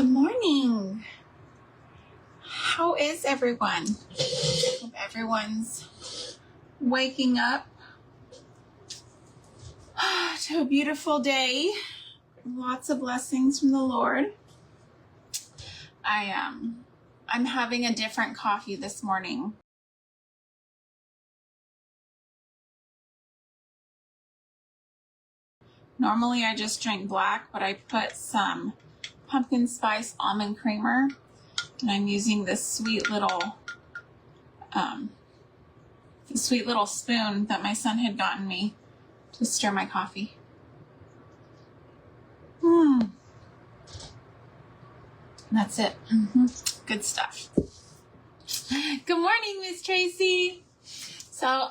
Good morning. How is everyone? Hope everyone's waking up to a beautiful day. Lots of blessings from the Lord. I'm having a different coffee this morning. Normally I just drink black, but I put some pumpkin spice almond creamer, and I'm using this sweet little spoon that my son had gotten me to stir my coffee. That's it. Good stuff. Good morning, Miss Tracy. So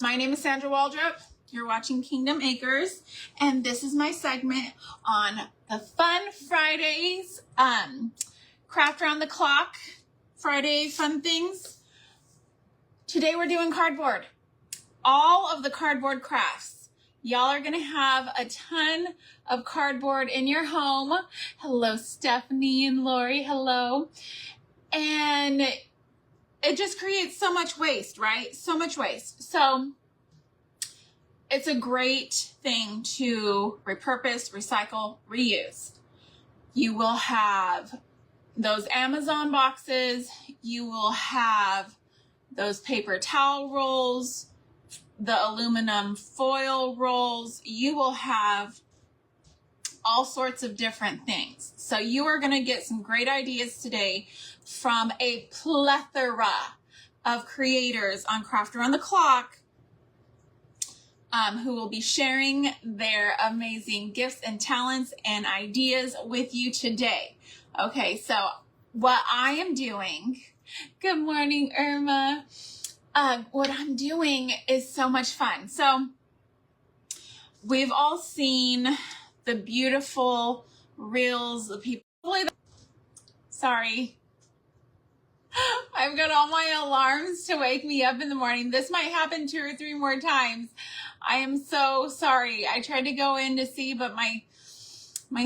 my name is Sandra Waldrop. You're watching Kingdom Acres, and this is my segment on the Fun Fridays, craft around the clock, Friday fun things. Today we're doing cardboard. All of the cardboard crafts. Y'all are gonna have a ton of cardboard in your home. Hello, Stephanie and Lori, hello. And it just creates so much waste, right? So much waste. So it's a great thing to repurpose, recycle, reuse. You will have those Amazon boxes. You will have those paper towel rolls, the aluminum foil rolls. You will have all sorts of different things. So you are going to get some great ideas today from a plethora of creators on Craft Around the Clock, who will be sharing their amazing gifts and talents and ideas with you today. Okay, so what I am doing, good morning, Irma. What I'm doing is so much fun. So we've all seen the beautiful reels of people. Sorry. I've got all my alarms to wake me up in the morning. This might happen 2 or 3 more times. I am so sorry. I tried to go in to see, but my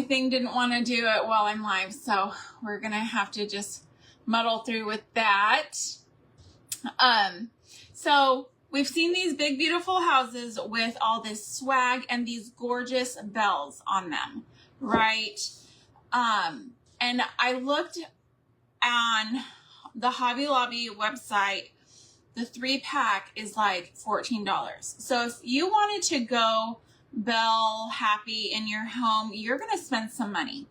thing didn't want to do it while I'm live. So we're going to have to just muddle through with that. So we've seen these big, beautiful houses with all this swag and these gorgeous bells on them, right? And I looked on the Hobby Lobby website. The 3-pack is like $14. So if you wanted to go bell happy in your home, you're going to spend some money.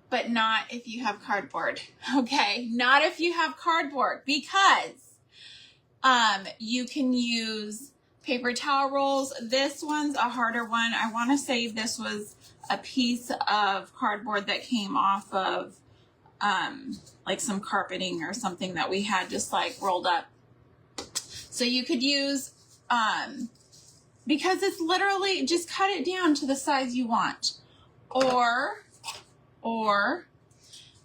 But not if you have cardboard. Okay? Not if you have cardboard, because you can use paper towel rolls. This one's a harder one. I want to say this was a piece of cardboard that came off of like some carpeting or something that we had just like rolled up. So you could use, because it's literally just cut it down to the size you want. Or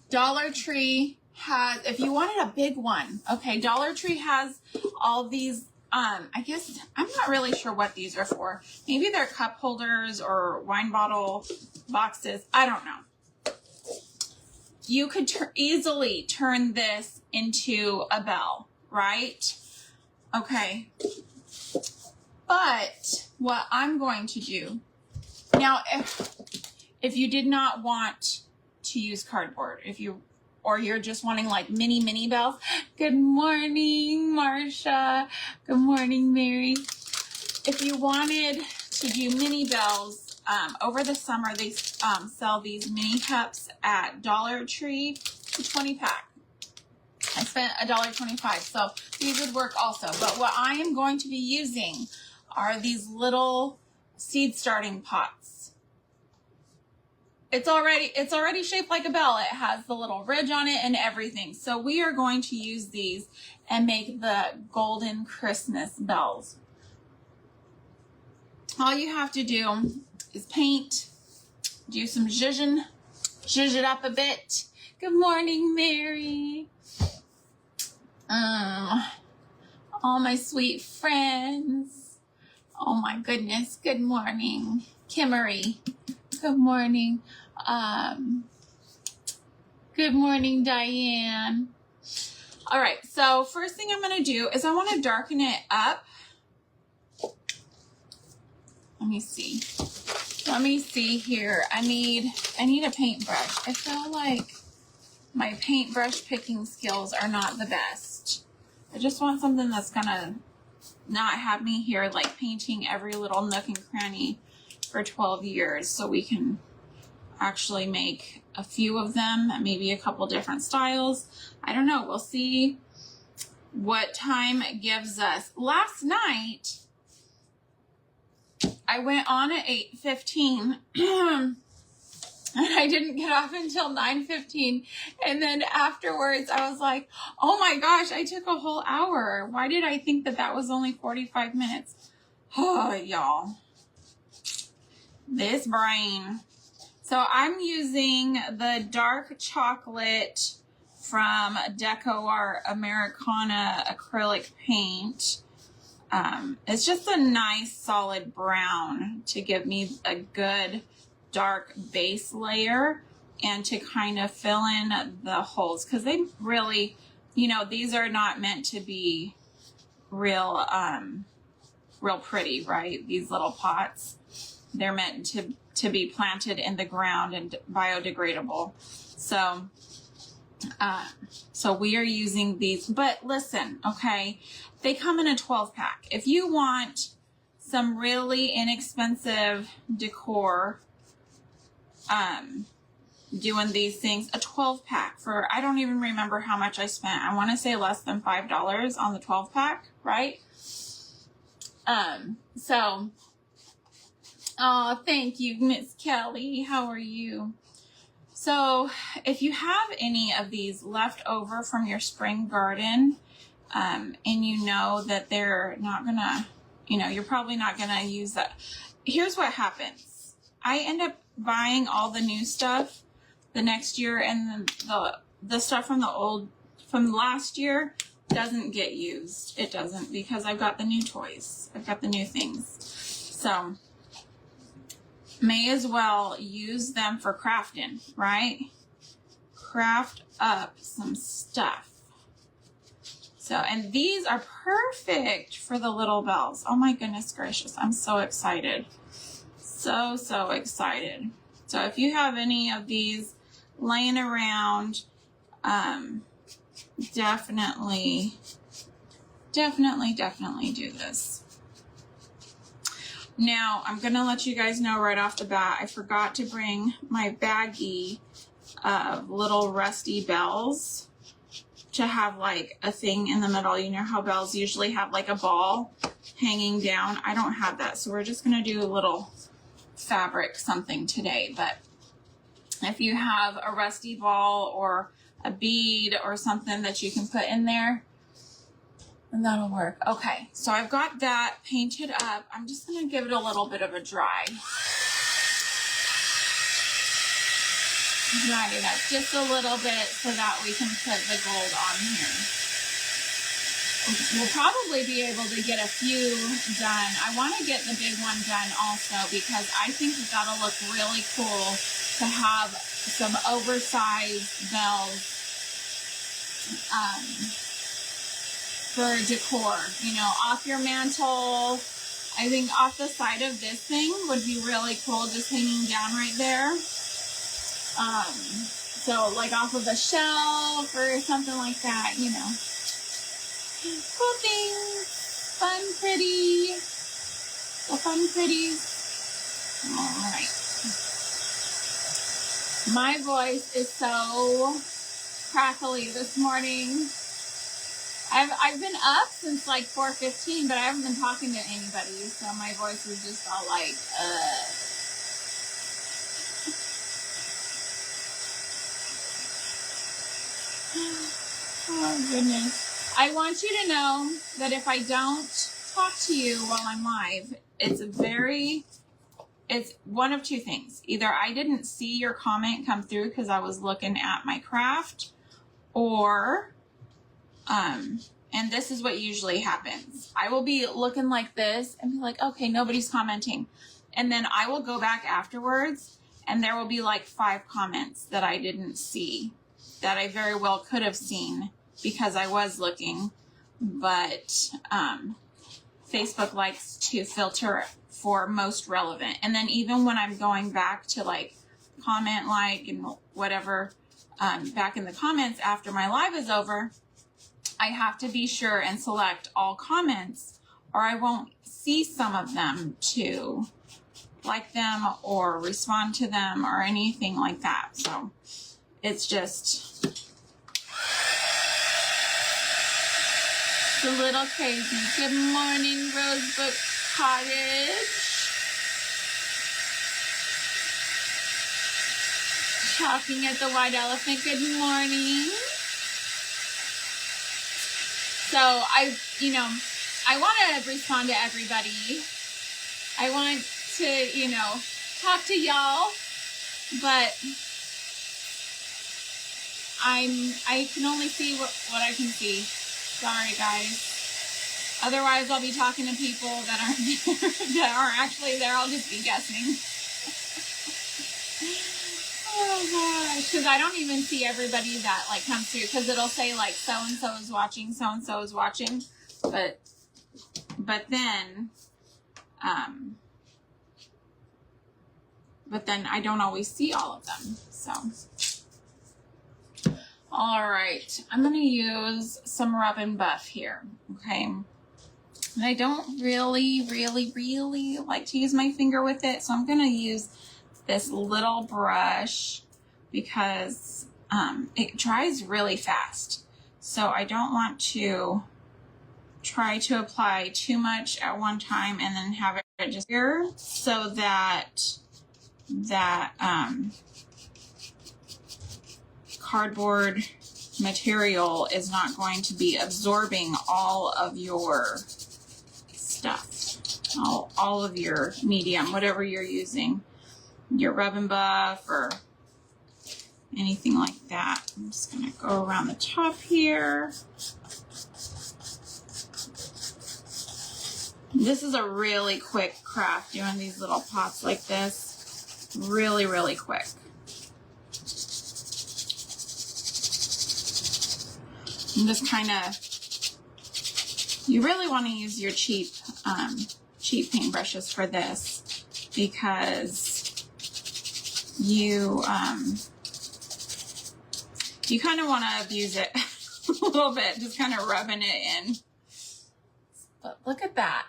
Dollar Tree has, if you wanted a big one, okay, Dollar Tree has all these, I guess, I'm not really sure what these are for. Maybe they're cup holders or wine bottle boxes. I don't know. You could easily turn this into a bell, right? Okay. But what I'm going to do now, if you did not want to use cardboard, or you're just wanting like mini bells. Good morning, Marsha. Good morning, Mary. If you wanted to do mini bells, over the summer, they sell these mini cups at Dollar Tree, the 20-pack. I spent $1.25, so these would work also. But what I am going to be using are these little seed starting pots. It's already shaped like a bell. It has the little ridge on it and everything. So we are going to use these and make the golden Christmas bells. All you have to do is paint, do some zhuzh it up a bit. Good morning, Mary. All my sweet friends. Oh my goodness. Good morning, Kimmery. Good morning. Good morning, Diane. All right, so first thing I'm gonna do is I wanna darken it up. Let me see. Let me see here. I need a paintbrush. I feel like my paintbrush picking skills are not the best. I just want something that's gonna not have me here like painting every little nook and cranny for 12 years, so we can actually make a few of them, maybe a couple different styles. I don't know. We'll see what time gives us. Last night, I went on at 8:15 and I didn't get off until 9:15. And then afterwards, I was like, oh my gosh, I took a whole hour. Why did I think that that was only 45 minutes? Oh, y'all. This brain. So I'm using the dark chocolate from Decor Americana acrylic paint. It's just a nice solid brown to give me a good dark base layer and to kind of fill in the holes, because they really, you know, these are not meant to be real pretty, right? These little pots, they're meant to be planted in the ground and biodegradable. So so we are using these, but listen, okay, they come in a 12 pack. If you want some really inexpensive decor, doing these things, a 12 pack for, I don't even remember how much I spent. I want to say less than $5 on the 12 pack, right? So, oh, thank you, Miss Kelly. How are you? So if you have any of these left over from your spring garden, and you know that they're not gonna, you know, you're probably not gonna use that. Here's what happens. I end up buying all the new stuff the next year, and the stuff from from last year doesn't get used. It doesn't, because I've got the new toys. I've got the new things. So may as well use them for crafting, right? Craft up some stuff. So, and these are perfect for the little bells. Oh my goodness gracious. I'm so excited. So excited. So if you have any of these laying around, definitely do this. Now, I'm going to let you guys know right off the bat, I forgot to bring my baggie of little rusty bells to have like a thing in the middle. You know how bells usually have like a ball hanging down? I don't have that, so we're just going to do a little fabric something today. But if you have a rusty ball or a bead or something that you can put in there, and that'll work. Okay, so I've got that painted up. I'm just going to give it a little bit of a dry. Dry it up just a little bit so that we can put the gold on here. We'll probably be able to get a few done. I want to get the big one done also, because I think that that'll look really cool to have some oversized bells for decor, you know, off your mantle. I think off the side of this thing would be really cool, just hanging down right there. So like off of a shelf or something like that, you know. Cool things, fun, pretty, the fun pretties. All right. My voice is so crackly this morning. I've been up since like 4:15, but I haven't been talking to anybody, so my voice is just all like, Oh goodness. I want you to know that if I don't talk to you while I'm live, it's one of two things. Either I didn't see your comment come through because I was looking at my craft, or and this is what usually happens. I will be looking like this and be like, okay, nobody's commenting. And then I will go back afterwards and there will be like 5 comments that I didn't see that I very well could have seen because I was looking, but Facebook likes to filter for most relevant. And then even when I'm going back to like comment like and whatever back in the comments after my live is over, I have to be sure and select all comments or I won't see some of them to like them or respond to them or anything like that. So it's just a little crazy. Good morning, Rosebrook Cottage. Talking at the White Elephant. Good morning. So I want to respond to everybody. I want to, talk to y'all, but I can only see what I can see. Sorry, guys. Otherwise, I'll be talking to people that aren't there, that aren't actually there. I'll just be guessing. Oh gosh, because I don't even see everybody that like comes through, because it'll say like so and so is watching, but then I don't always see all of them. So, all right, I'm gonna use some rub and buff here, okay? And I don't really like to use my finger with it, so I'm gonna use this little brush because it dries really fast. So I don't want to try to apply too much at one time and then have it just here, so that cardboard material is not going to be absorbing all of your stuff, all of your medium, whatever you're using, your rub and buff or anything like that. I'm just going to go around the top here. This is a really quick craft, doing these little pots like this. Really quick. And just kind of, you really want to use your cheap paintbrushes for this, because you kind of want to abuse it a little bit, just kind of rubbing it in. But look at that.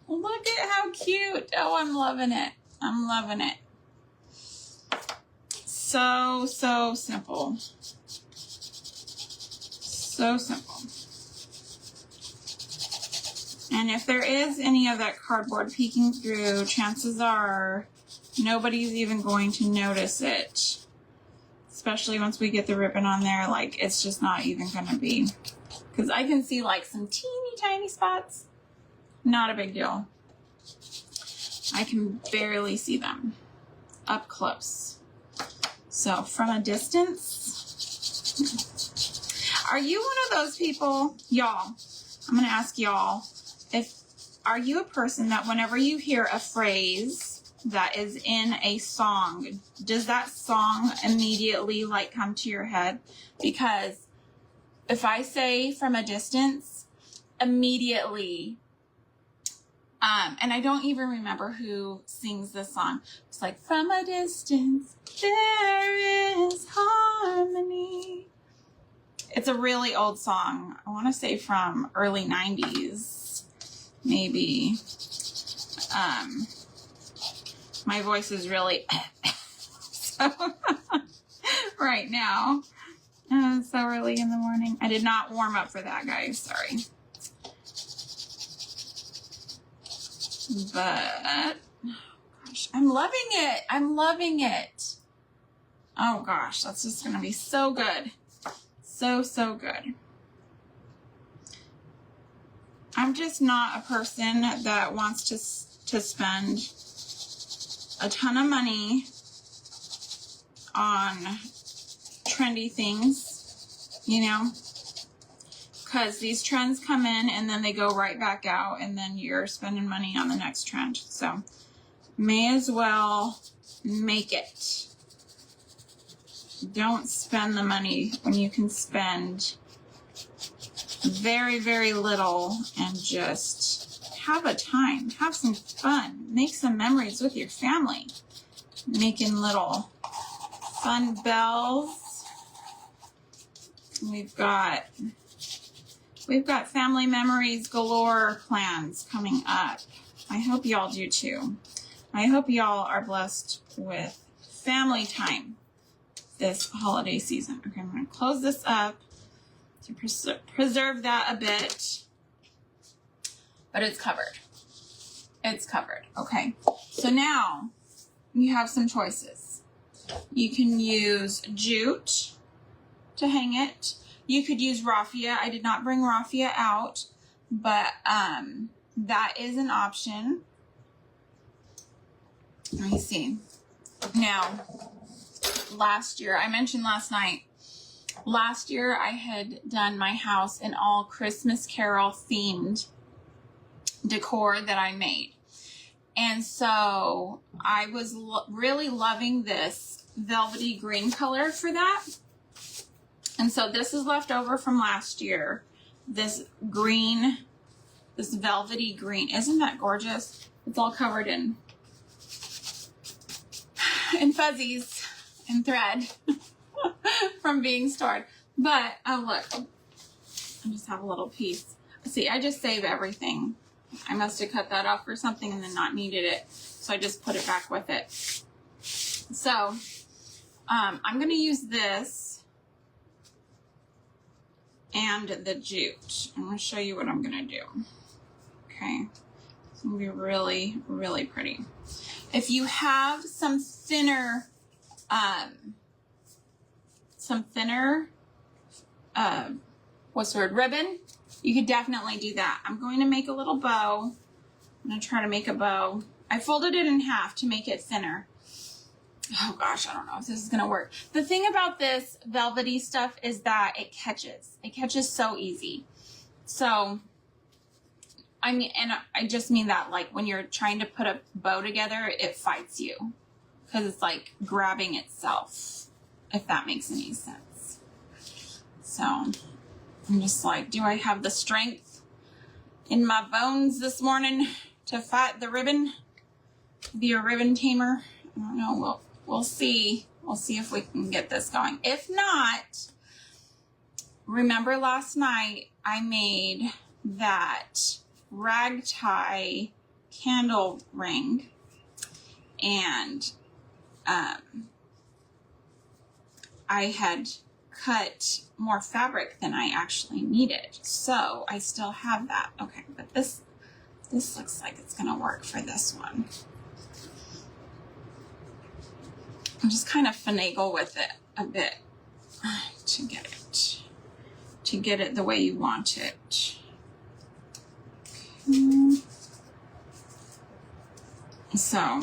Look at how cute. Oh, I'm loving it. I'm loving it. So simple. So simple. And if there is any of that cardboard peeking through, chances are nobody's even going to notice it. Especially once we get the ribbon on there, like it's just not even going to be. Because I can see like some teeny tiny spots. Not a big deal. I can barely see them up close. So from a distance, are you one of those people, y'all? I'm going to ask y'all, are you a person that whenever you hear a phrase that is in a song, does that song immediately like come to your head? Because if I say from a distance, immediately, and I don't even remember who sings this song. It's like, from a distance, there is harmony. It's a really old song. I want to say from early 90s, maybe. My voice is really so right now. It's so early in the morning. I did not warm up for that, guys. Sorry. But, gosh, I'm loving it. I'm loving it. Oh, gosh, that's just going to be so good. So good. I'm just not a person that wants to spend a ton of money on trendy things, you know, because these trends come in and then they go right back out, and then you're spending money on the next trend. So may as well make it. Don't spend the money when you can spend very, very little and just have a time, have some fun, make some memories with your family. Making little fun bells. We've got family memories galore plans coming up. I hope y'all do too. I hope y'all are blessed with family time this holiday season. Okay, I'm going to close this up to preserve that a bit, but it's covered. It's covered. Okay, so now you have some choices. You can use jute to hang it. You could use raffia. I did not bring raffia out, but that is an option. Let me see. Now, last year, I mentioned last night, last year I had done my house in all Christmas Carol themed decor that I made. And so I was really loving this velvety green color for that. And so this is left over from last year. This green, this velvety green. Isn't that gorgeous? It's all covered in fuzzies and thread from being stored. But, oh look, I just have a little piece. See, I just save everything. I must have cut that off or something and then not needed it. So I just put it back with it. So, I'm going to use this and the jute. I'm going to show you what I'm going to do. Okay. It's going to be really, really pretty. If you have some thinner, what's the word, ribbon, you could definitely do that. I'm going to make a little bow. I'm going to try to make a bow. I folded it in half to make it thinner. Oh gosh, I don't know if this is going to work. The thing about this velvety stuff is that it catches. It catches so easy. So, I mean, and I just mean that like when you're trying to put a bow together, it fights you. Because it's like grabbing itself, if that makes any sense. So, I'm just like, do I have the strength in my bones this morning to fight the ribbon? Be a ribbon tamer? I don't know. We'll see. We'll see if we can get this going. If not, remember last night I made that rag tie candle ring, and I had cut more fabric than I actually needed, so I still have that. Okay, but this looks like it's gonna work for this one. I'll just kind of finagle with it a bit to get it the way you want it. So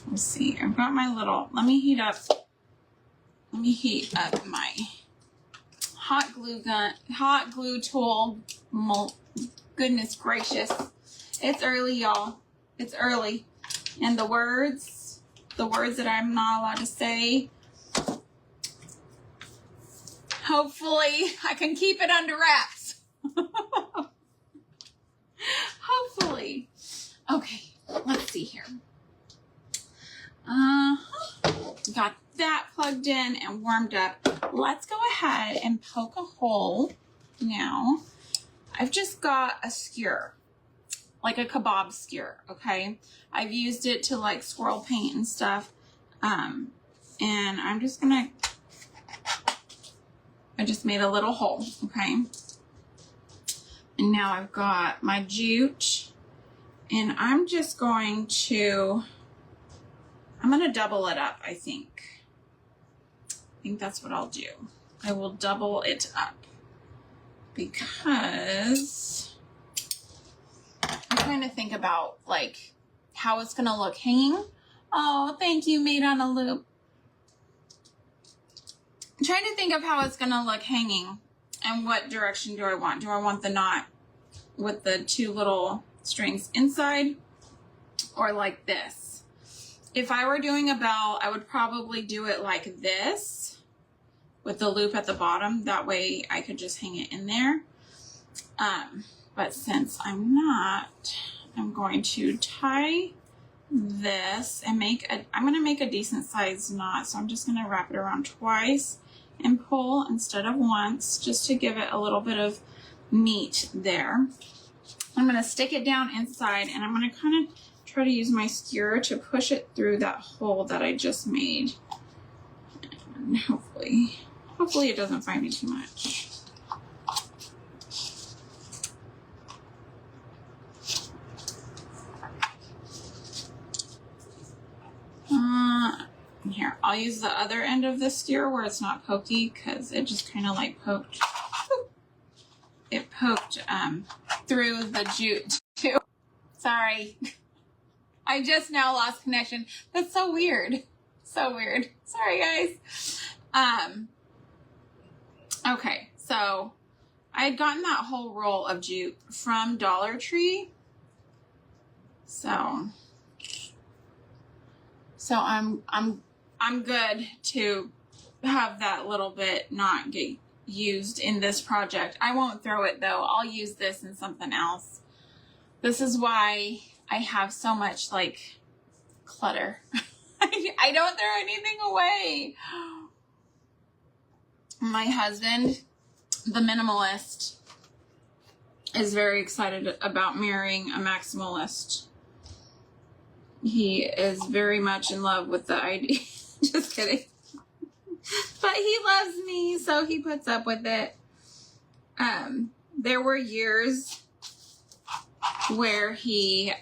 let's see. I've got my little. Let me heat up my hot glue tool. Goodness gracious, it's early, y'all. It's early, and the words that I'm not allowed to say. Hopefully, I can keep it under wraps. Hopefully. Okay, let's see here. Got that plugged in and warmed up. Let's go ahead and poke a hole now. I've just got a skewer, like a kebab skewer, okay? I've used it to like swirl paint and stuff. And I'm just gonna, I just made a little hole, okay? And now I've got my jute, and I'm just going to, I'm gonna double it up, I think. I think that's what I'll do. I will double it up because I'm trying to think about like how it's gonna look hanging. Oh, thank you, Made on a Loop. I'm trying to think of how it's gonna look hanging and what direction do I want. Do I want the knot with the two little strings inside, or like this. If I were doing a bell, I would probably do it like this with the loop at the bottom. That way I could just hang it in there. But since I'm not, I'm going to tie this and I'm going to make a decent sized knot. So I'm just going to wrap it around twice and pull instead of once, just to give it a little bit of meat there. I'm going to stick it down inside, and I'm going to kind of try to use my skewer to push it through that hole that I just made. And hopefully it doesn't bite me too much. Here, I'll use the other end of the skewer where it's not pokey, because it just kind of like poked. It poked through the jute too. Sorry. I just now lost connection. That's so weird. So weird. Sorry, guys. Okay, so I had gotten that whole roll of jute from Dollar Tree. So I'm good to have that little bit not get used in this project. I won't throw it though. I'll use this in something else. This is why I have so much like clutter. I don't throw anything away. My husband, the minimalist, is very excited about marrying a maximalist. He is very much in love with the idea. Just kidding. But he loves me, so he puts up with it. There were years where he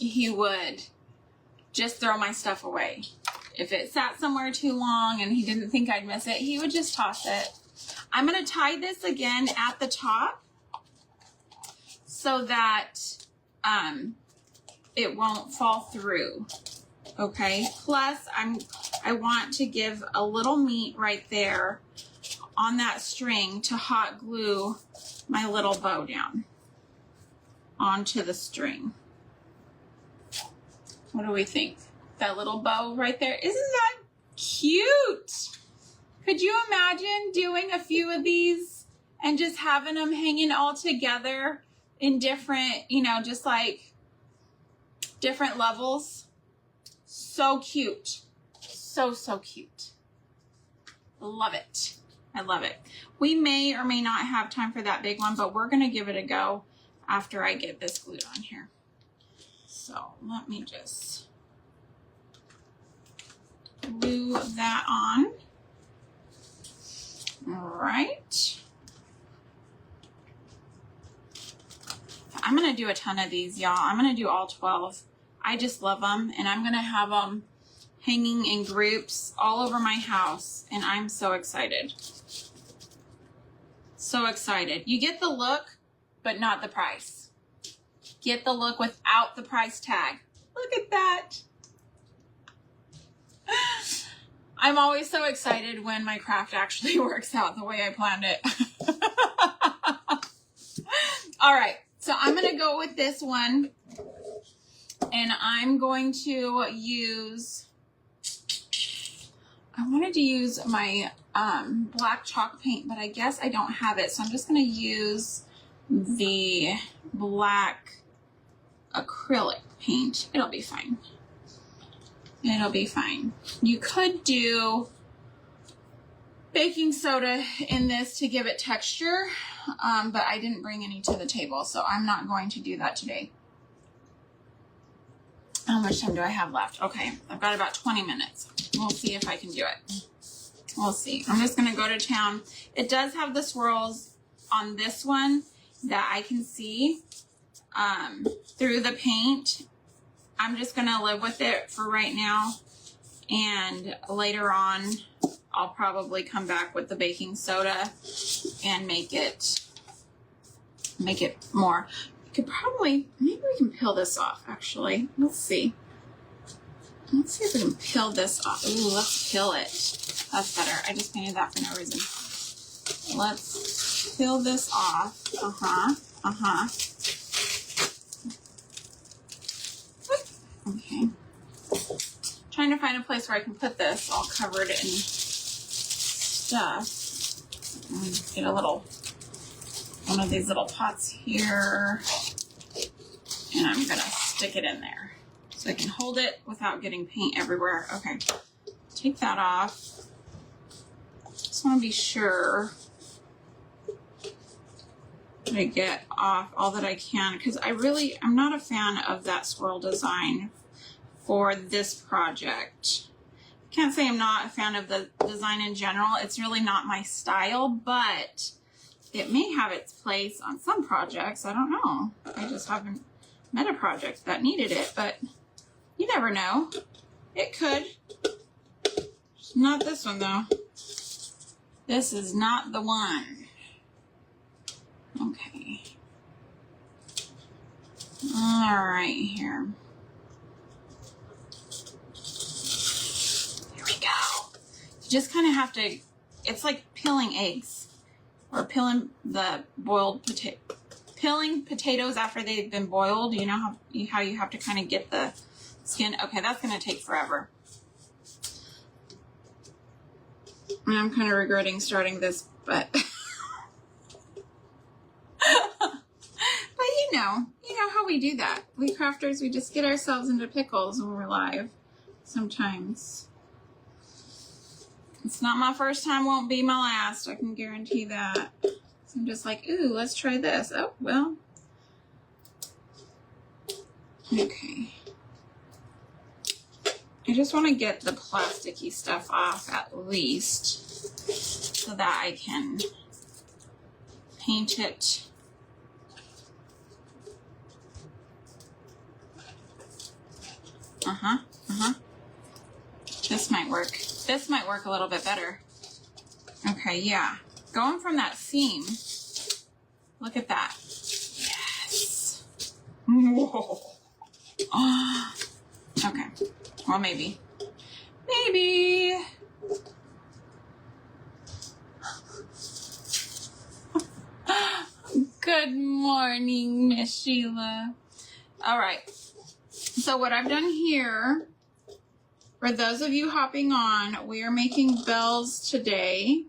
would just throw my stuff away. If it sat somewhere too long and he didn't think I'd miss it, he would just toss it. I'm going to tie this again at the top so that it won't fall through. Okay, plus I want to give a little meat right there on that string to hot glue my little bow down onto the string. What do we think? That little bow right there, isn't that cute? Could you imagine doing a few of these and just having them hanging all together in different, you know, just like different levels? So cute. So cute. Love it. I love it. We may or may not have time for that big one, but we're going to give it a go after I get this glued on here. So let me just glue that on. All right. I'm going to do a ton of these, y'all. I'm going to do all 12. I just love them, and I'm going to have them hanging in groups all over my house, and I'm so excited. So excited. You get the look, but not the price. Get the look without the price tag. Look at that. I'm always so excited when my craft actually works out the way I planned it. All right, so I'm going to go with this one. And I'm going to use, I wanted to use my black chalk paint, but I guess I don't have it. So I'm just going to use the black acrylic paint. It'll be fine. It'll be fine. You could do baking soda in this to give it texture, but I didn't bring any to the table, so I'm not going to do that today. How much time do I have left? Okay, I've got about 20 minutes. We'll see if I can do it. We'll see. I'm just going to go to town. It does have the swirls on this one that I can see through the paint. I'm just going to live with it for right now. And later on, I'll probably come back with the baking soda and make it more. Could probably, maybe we can peel this off actually. Let's see. Let's see if we can peel this off. Ooh, let's peel it. That's better. I just painted that for no reason. Let's peel this off. Okay. Trying to find a place where I can put this all covered in stuff. Get a little, one of these little pots here. And I'm gonna stick it in there so I can hold it without getting paint everywhere. Okay, take that off. Just wanna be sure that I get off all that I can, because I'm not a fan of that swirl design for this project. Can't say I'm not a fan of the design in general. It's really not my style, but it may have its place on some projects. I don't know. I just haven't met a project that needed it, but you never know. It could. Not this one though. This is not the one. Okay. All right, here. Here we go. You just kind of have to, it's like peeling eggs or peeling the boiled potato. Peeling potatoes after they've been boiled. You know how you have to kind of get the skin. Okay, that's going to take forever. And I'm kind of regretting starting this, but but you know how we do that. We crafters, we just get ourselves into pickles when we're live sometimes. It's not my first time, won't be my last. I can guarantee that. So I'm just like, ooh, let's try this. Oh, well. Okay. I just want to get the plasticky stuff off at least so that I can paint it. This might work. This might work a little bit better. Okay, yeah. Going from that seam. Look at that. Yes. Whoa. Oh. Okay. Well, maybe. Maybe. Good morning, Miss Sheila. All right. So what I've done here, for those of you hopping on, we are making bells today.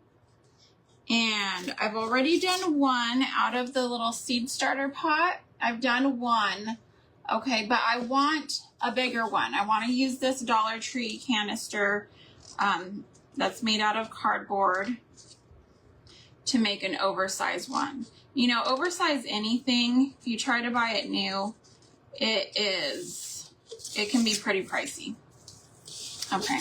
And I've already done one out of the little seed starter pot. I've done one. Okay, but I want a bigger one. I want to use this Dollar Tree canister that's made out of cardboard to make an oversized one. You know, oversize anything, if you try to buy it new, it can be pretty pricey. Okay,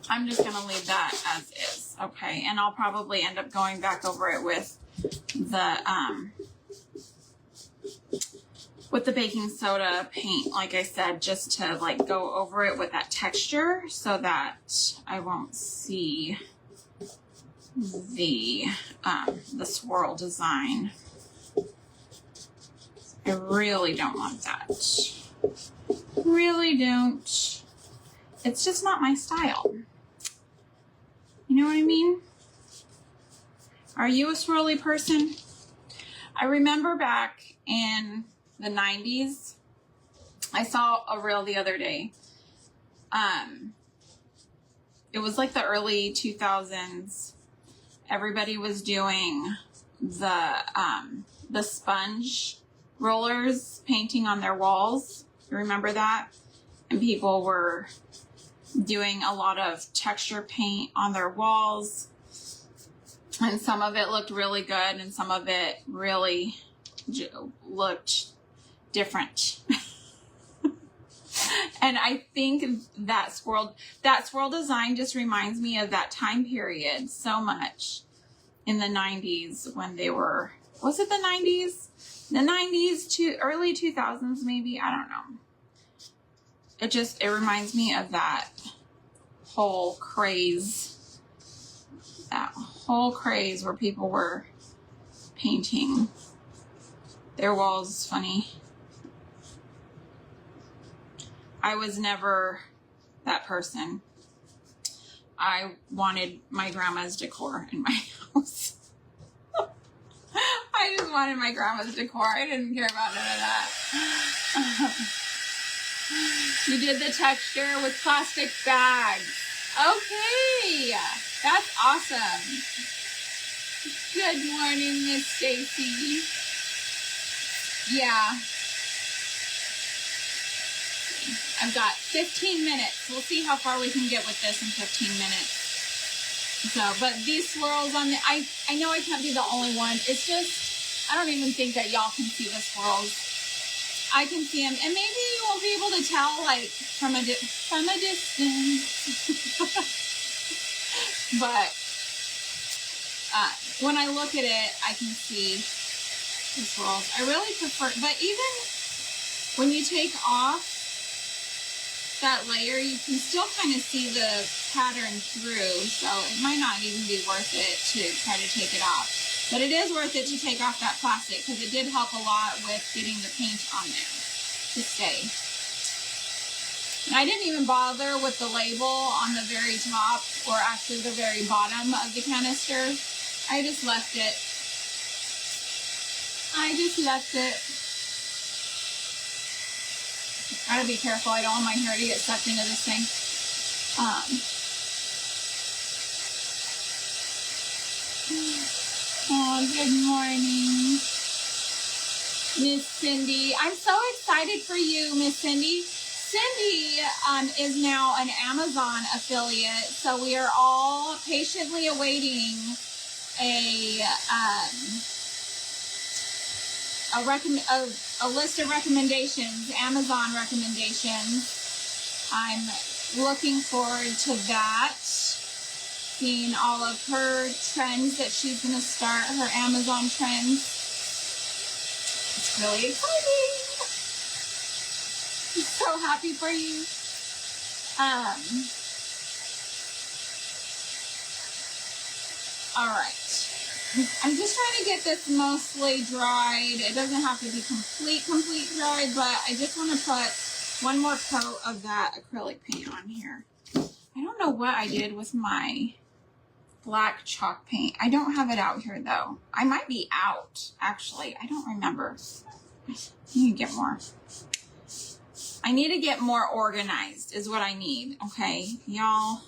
I'm just going to leave that as is. Okay, and I'll probably end up going back over it with the baking soda paint, like I said, just to like go over it with that texture so that I won't see the swirl design. I really don't want that. Really don't. It's just not my style. You know what I mean? Are you a swirly person? I remember back in the 90s, I saw a reel the other day. It was like the early 2000s. Everybody was doing the sponge rollers painting on their walls. You remember that? And people were doing a lot of texture paint on their walls. And some of it looked really good and some of it really looked different. And I think that swirl design just reminds me of that time period so much in the 90s when they were, was it the 90s? The 90s to early 2000s maybe, I don't know. It reminds me of that whole craze. That whole craze where people were painting their walls funny. I was never that person. I wanted my grandma's decor in my house. I just wanted my grandma's decor. I didn't care about none of that. You did the texture with plastic bags. Okay, that's awesome. Good morning, Miss Stacy. Yeah. I've got 15 minutes. We'll see how far we can get with this in 15 minutes. So, but these swirls on the, I know I can't be the only one. It's just, I don't even think that y'all can see the swirls. I can see them, and maybe you won't be able to tell, like, from a distance. But when I look at it, I can see the swirls. I really prefer, but even when you take off that layer, you can still kind of see the pattern through, so it might not even be worth it to try to take it off. But it is worth it to take off that plastic, because it did help a lot with getting the paint on there to stay. And I didn't even bother with the label on the very top, or actually the very bottom of the canister. I just left it. Gotta be careful. I don't want my hair to get sucked into this thing. Oh, good morning, Miss Cindy. I'm so excited for you, Miss Cindy. Cindy is now an Amazon affiliate, so we are all patiently awaiting a list of recommendations, Amazon recommendations. I'm looking forward to that. Seeing all of her trends that she's going to start, her Amazon trends. It's really exciting. I'm so happy for you. All right. I'm just trying to get this mostly dried. It doesn't have to be complete dried, but I just want to put one more coat of that acrylic paint on here. I don't know what I did with my black chalk paint. I don't have it out here though. I might be out, actually. I don't remember. I need to get more. I need to get more organized is what I need, okay? Y'all,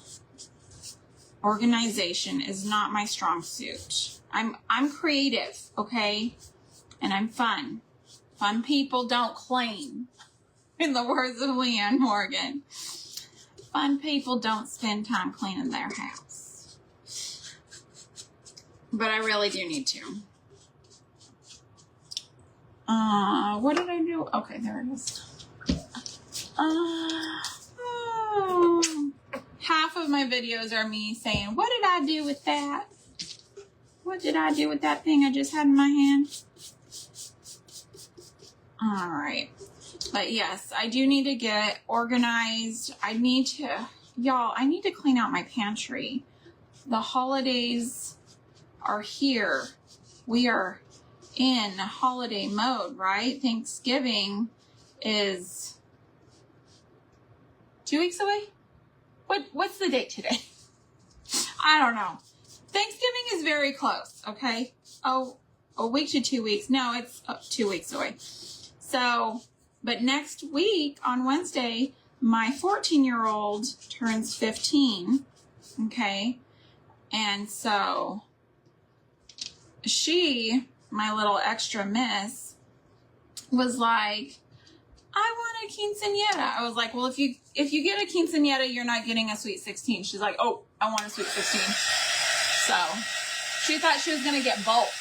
organization is not my strong suit. I'm creative, okay? And I'm fun. Fun people don't clean, in the words of Leanne Morgan. Fun people don't spend time cleaning their house. But I really do need to. What did I do? Okay, there it is. Half of my videos are me saying, what did I do with that? What did I do with that thing I just had in my hand? All right. But yes, I do need to get organized. I need to clean out my pantry. The holidays are here. We are in holiday mode, right? Thanksgiving is 2 weeks away. What's the date today? I don't know. Thanksgiving is very close, okay? Oh, a week to 2 weeks. No, it's 2 weeks away. So, but next week on Wednesday, my 14-year-old turns 15, okay? And so she, my little extra miss, was like, I want a quinceañera. I was like, well, if you get a quinceañera, you're not getting a sweet 16. She's like, oh, I want a sweet 16. So she thought she was going to get both.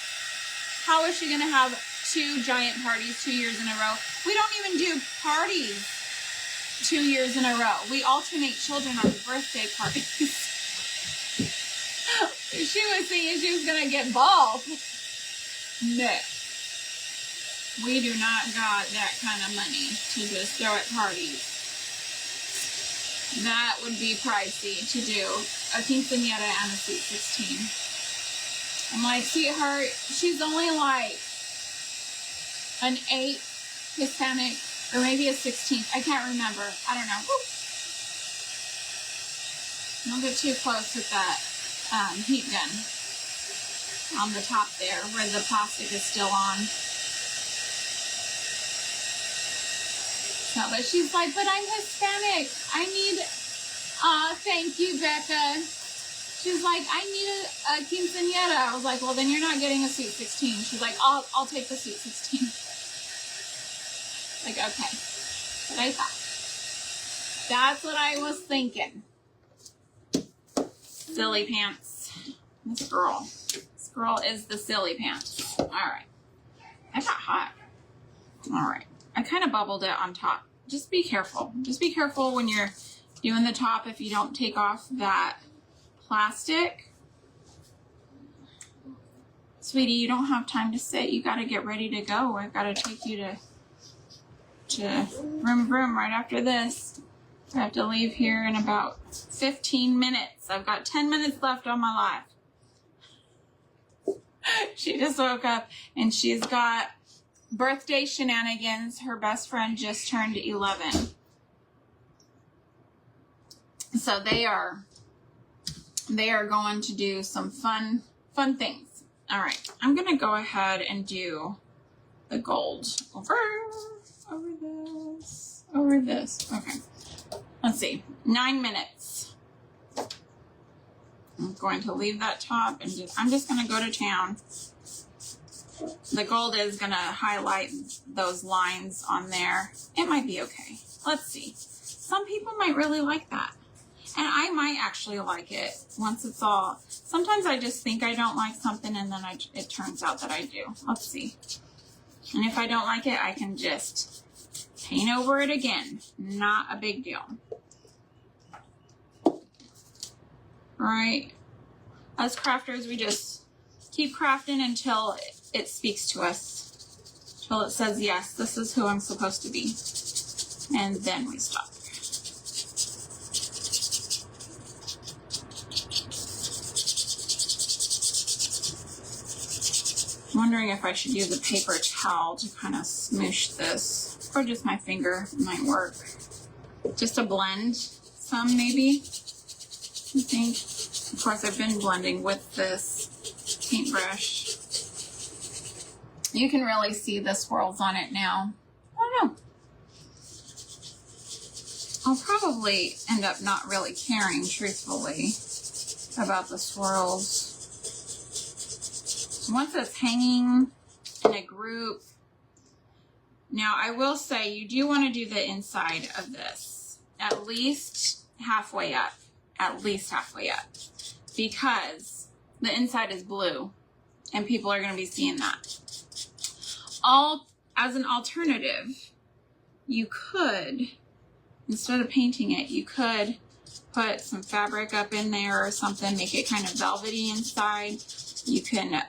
How is she going to have 2 giant parties 2 years in a row? We don't even do parties 2 years in a row. We alternate children on birthday parties. She was thinking she was going to get both. No. We do not got that kind of money to just throw at parties. That would be pricey to do a quinceañera and a sweet 16. I'm like, sweetheart, she's only like an 8th Hispanic, or maybe a 16th. I can't remember. I don't know. Woo. Don't get too close with that heat gun on the top there where the plastic is still on. No, but she's like, but I'm Hispanic. I need, thank you, Becca. She's like, I need a quinceañera. I was like, well, then you're not getting a Sweet 16. She's like, I'll take the Sweet 16. Like, okay. But I thought. That's what I was thinking. Silly pants. This girl is the silly pants. All right. I got hot. All right. I kind of bubbled it on top. Just be careful. Just be careful when you're doing the top if you don't take off that plastic. Sweetie, you don't have time to sit. You got to get ready to go. I've got to take you to vroom right after this. I have to leave here in about 15 minutes. I've got 10 minutes left on my life. She just woke up and she's got birthday shenanigans. Her best friend just turned 11. So they are going to do some fun things. All right, I'm going to go ahead and do the gold over this. Okay. Let's see, 9 minutes. I'm going to leave that top and I'm just going to go to town. The gold is going to highlight those lines on there. It might be okay. Let's see. Some people might really like that. And I might actually like it once it's all. Sometimes I just think I don't like something and then it turns out that I do. Let's see. And if I don't like it, I can just paint over it again. Not a big deal. Right? As crafters, we just keep crafting until it speaks to us. Until it says, yes, this is who I'm supposed to be. And then we stop. I'm wondering if I should use a paper towel to kind of smoosh this. Or just my finger might work. Just to blend some, maybe. I think. Of course, I've been blending with this paintbrush. You can really see the swirls on it now. I don't know. I'll probably end up not really caring, truthfully, about the swirls. Once it's hanging in a group. Now, I will say you do want to do the inside of this at least halfway up. At least halfway up. Because the inside is blue and people are going to be seeing that. As an alternative, you could, instead of painting it, you could put some fabric up in there or something, make it kind of velvety inside. You can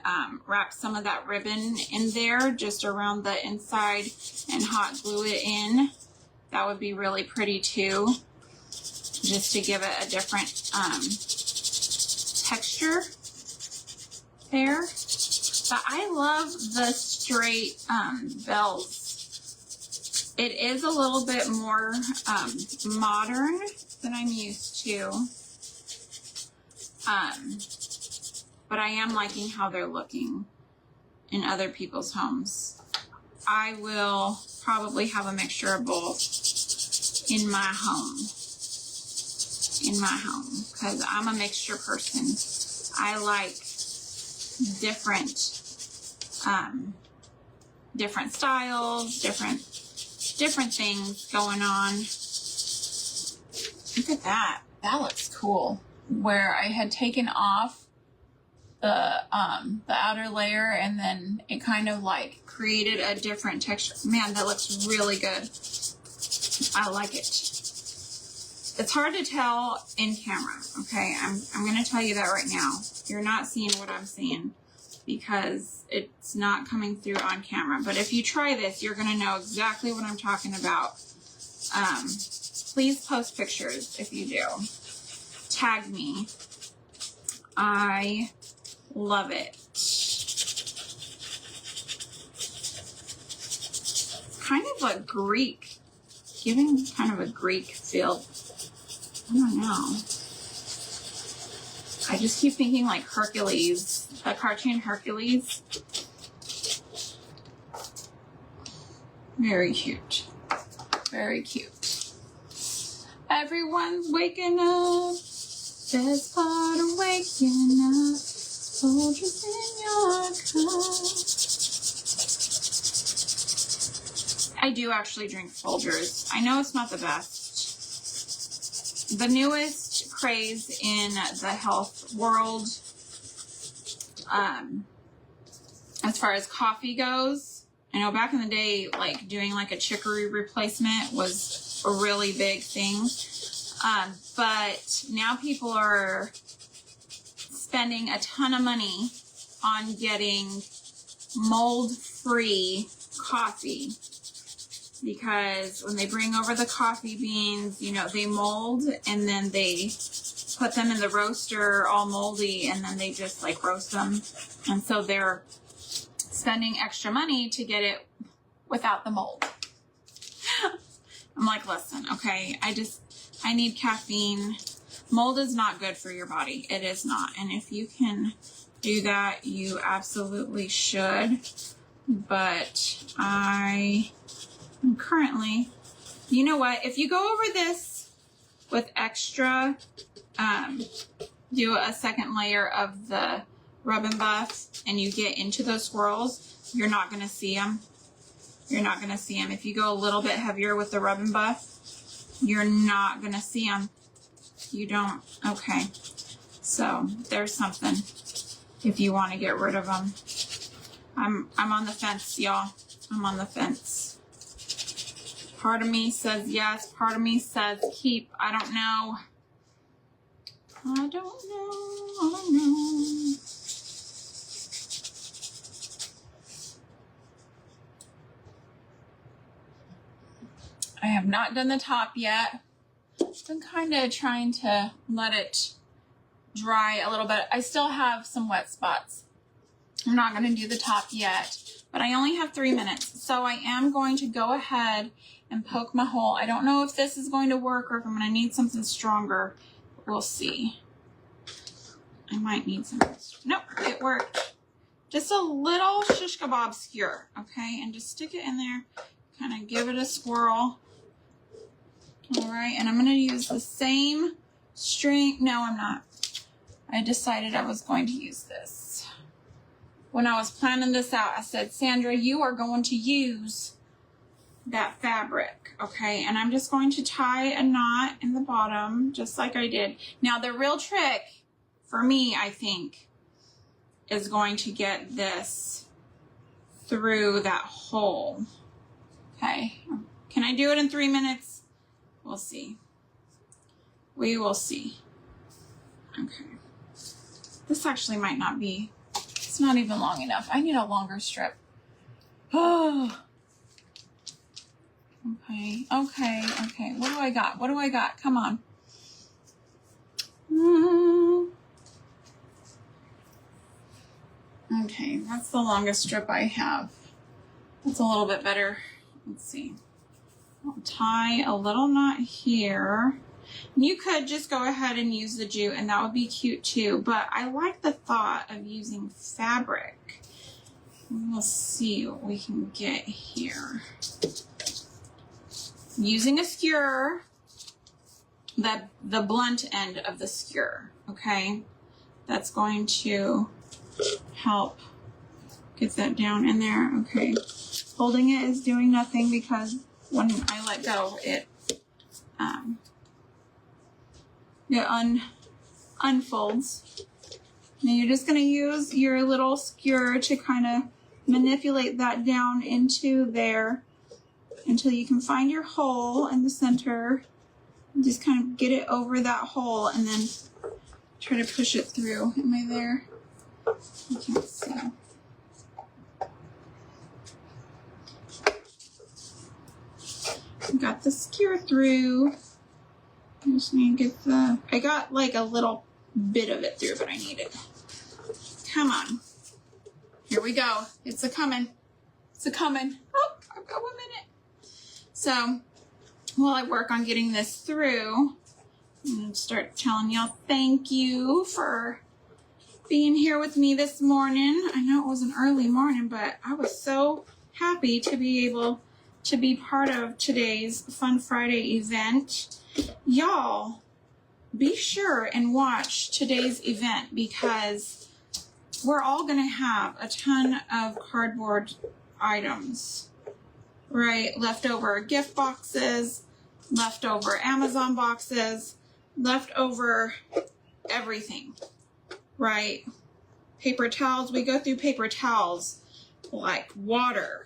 wrap some of that ribbon in there just around the inside and hot glue it in. That would be really pretty too, just to give it a different texture there. But I love the straight bells. It is a little bit more modern than I'm used to. But I am liking how they're looking in other people's homes. I will probably have a mixture of both in my home. Because I'm a mixture person. I like different styles, different things going on. Look at that. That looks cool. Where I had taken off the outer layer and then it kind of like created a different texture. Man, that looks really good. I like it. It's hard to tell in camera, okay? I'm going to tell you that right now. You're not seeing what I'm seeing because it's not coming through on camera. But if you try this, you're going to know exactly what I'm talking about. Please post pictures if you do. Tag me. I love it. Kind of a Greek, giving kind of a Greek feel. I don't know. I just keep thinking like Hercules, the cartoon Hercules. Very cute. Very cute. Everyone's waking up. Best part of waking up. Soldiers in your cup. I do actually drink Folgers. I know it's not the best. The newest craze in the health world, as far as coffee goes, I know back in the day, like doing like a chicory replacement was a really big thing. But now people are spending a ton of money on getting mold-free coffee, because when they bring over the coffee beans, you know, they mold and then they put them in the roaster all moldy and then they just like roast them. And so they're spending extra money to get it without the mold. I'm like, listen, okay, I need caffeine. Mold is not good for your body. It is not. And if you can do that, you absolutely should. But I am currently, you know what? If you go over this with extra, do a second layer of the rub and buff and you get into those swirls, you're not going to see them. You're not going to see them. If you go a little bit heavier with the rub and buff, you're not going to see them. You don't. Okay. So there's something if you want to get rid of them. I'm on the fence, y'all. I'm on the fence. Part of me says yes. Part of me says keep. I don't know. I don't know. I don't know. I have not done the top yet. I'm kind of trying to let it dry a little bit. I still have some wet spots. I'm not going to do the top yet, but I only have 3 minutes. So I am going to go ahead and poke my hole. I don't know if this is going to work or if I'm going to need something stronger. We'll see. I might need some. Nope, it worked. Just a little shish kebab skewer, okay? And just stick it in there. Kind of give it a swirl. All right, and I'm going to use the same string. No, I'm not. I decided I was going to use this. When I was planning this out, I said, Sandra, you are going to use that fabric, okay? And I'm just going to tie a knot in the bottom, just like I did. Now, the real trick for me, I think, is going to get this through that hole. Okay, can I do it in 3 minutes? We'll see. We will see. Okay. This actually might not be, it's not even long enough. I need a longer strip. Oh. Okay, okay, okay. What do I got? What do I got? Come on. Okay, that's the longest strip I have. That's a little bit better. Let's see. I'll tie a little knot here. You could just go ahead and use the jute and that would be cute too, but I like the thought of using fabric. We'll see what we can get here. Using a skewer, the blunt end of the skewer, okay? That's going to help get that down in there, okay? Holding it is doing nothing because when I let go, it unfolds. Now you're just going to use your little skewer to kind of manipulate that down into there until you can find your hole in the center. Just kind of get it over that hole and then try to push it through. Am I there? I can't see. Got the skewer through. I just need to get the, I got like a little bit of it through, but I need it. Come on. Here we go. It's a coming. It's a coming. Oh, I've got 1 minute. So while I work on getting this through, I'm going to start telling y'all thank you for being here with me this morning. I know it was an early morning, but I was so happy to be able to be part of today's Fun Friday event. Y'all, be sure and watch today's event because we're all going to have a ton of cardboard items, right? Leftover gift boxes, leftover Amazon boxes, leftover everything, right? Paper towels. We go through paper towels like water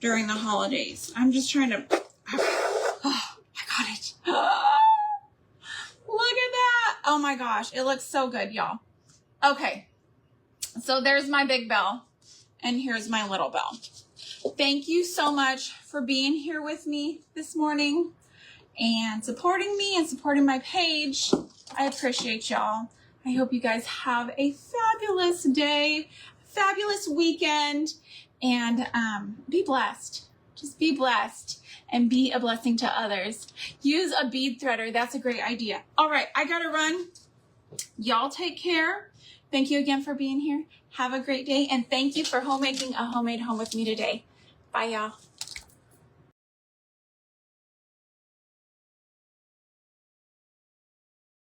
during the holidays. I'm just trying to, oh, I got it. Look at that. Oh my gosh. It looks so good, y'all. Okay. So there's my big bell and here's my little bell. Thank you so much for being here with me this morning and supporting me and supporting my page. I appreciate y'all. I hope you guys have a fabulous day, fabulous weekend, and be blessed. Just be blessed and be a blessing to others. Use a bead threader. That's a great idea. All right, I gotta run. Y'all take care. Thank you again for being here. Have a great day, and thank you for homemaking a homemade home with me today. Bye, y'all.